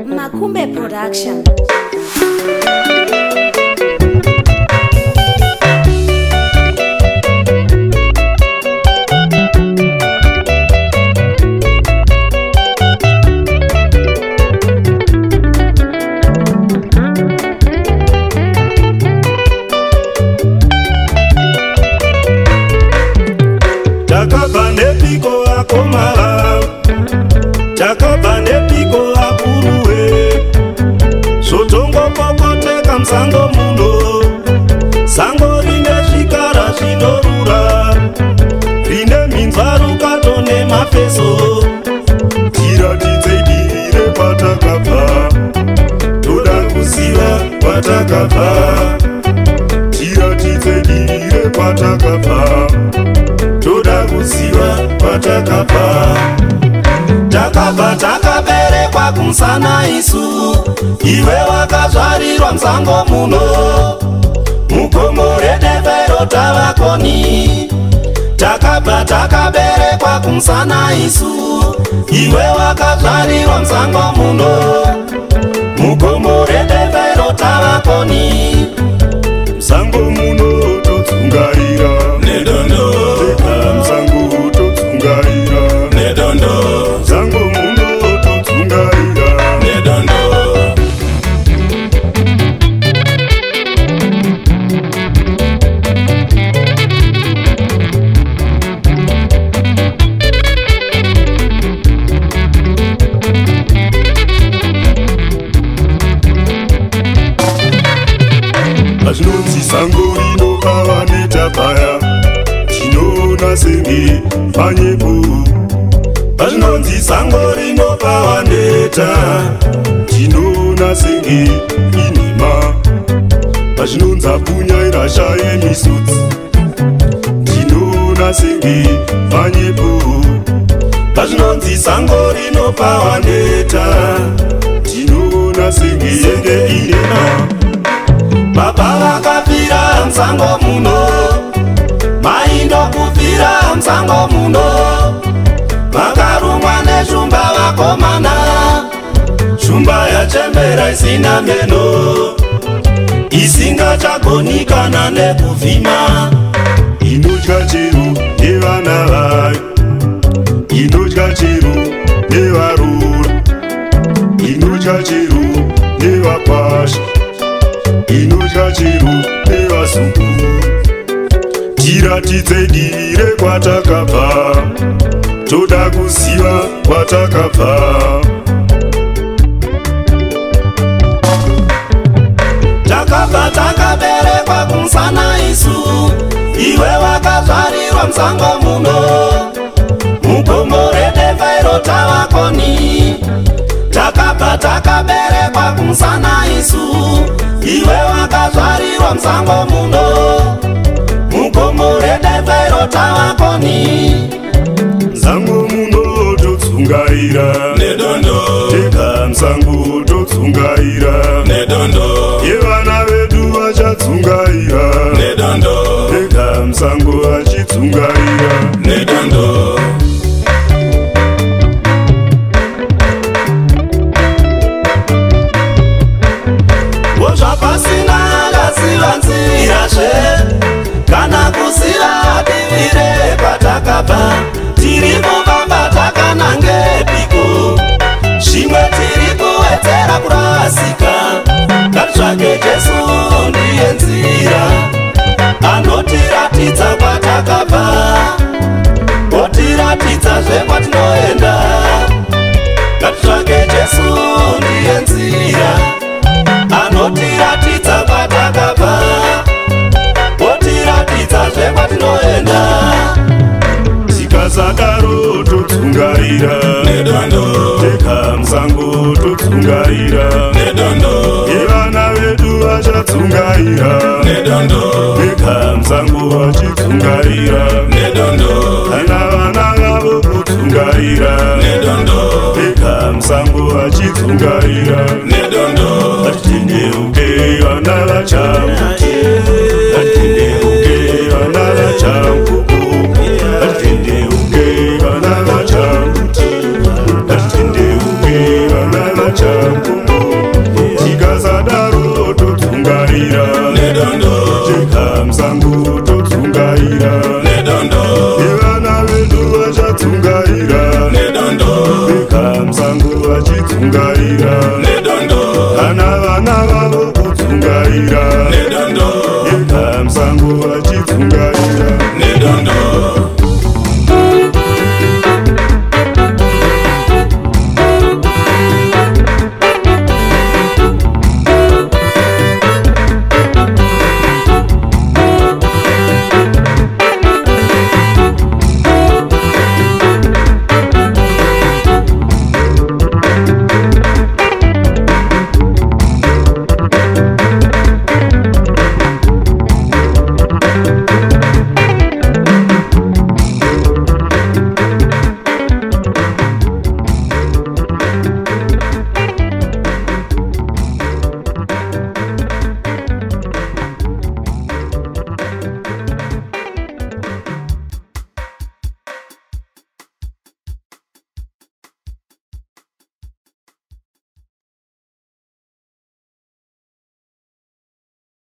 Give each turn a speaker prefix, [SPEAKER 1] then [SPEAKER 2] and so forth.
[SPEAKER 1] Makumbe Production.
[SPEAKER 2] Takabane piko akomala, takabane piko akuruwe, sotongo popote kamsango muno, sango rine shikara shinorura, rine minzvaru katone mafeso, tiratidze dire patakabva, toda kuziva patakabva, tiratidze dire patakabva, toda kuziva patakabva. Takabva takaberekwa kumusana isu, iwe wakazvarirwa musango muno, mugomo redevero tavakoni. Takabva takaberekwa kumusana isu, iwe wakazvarirwa musango muno, mugomo redevero tavakoni. Musango muno totsungaira nedondo, musango totsungaira nedondo, musango muno totsungaira nedondo. Azvinonzi sango rinokava netabhaya, tinoona senge panyepo. Azvinonzi sango rinokava neta, tinoona senge inhima. Azvinonzi apunya irashaye misodzi, tinoona senge panyepo. Azvinonzi sango rinokava neta, tinoona senge inhima. Baba vakafira musango muno, mai ndokufira musango muno, vakarumwa neshumba vakomana, shumba yachembera isina meno, isingachagoni kana nekuvhima. Inodya chero nevana vayo, inodya chero nevarora, inodya chero nevakwasha, inodya chero nevazukuru. Tiratidze dire kwatakabva, toda kuziva kwatakabva. Takabva takaberekwa kumusana isu, iwe wakazvarirwa musango muno, mugomo redevero tavakoni. Takabva takaberekwa kumusana isu, iwe wakazvarirwa musango muno, mugomo redevero tavakoni. Musango muno totsungaira nedondo, tega musango totsungaira nedondo, yevana vedu vachatsungaira nedondo, tega musango vachitsungaira nedondo. Wozvapasina akaziva nzirazve, kana kuziva divire patakabva, tiri kufamba takanangepiko, zvimwe tiri kuwedzera kurasika. Ngatsvake Jesu ndiye nzira, anotiratidza kwatakabva, otiratidzazve kwatinoenda. Ngatsvake Jesu ndiye nzira, anotiratidza kwatakabva, otiratidzazve kwatinoenda. Tikasadaro totsungaira nedondo, tega musango totsungaira nedondo, yevana vedu vachatsungaira nedondo, tega musango vachitsungaira nedondo, kana vana vavo kutsungaira nedondo, tega musango vachitsungaira nedondo. Atitendeuke vana vachambuti, atitendeuke vana vachambuku, atitendeuke vana vachambuti, atitendeuke totsungaira nedondo, cheka musango totsungaira nedondo, ivana vedu vachatsungaira nedondo, cheka musango vachitsungaira nedondo, kana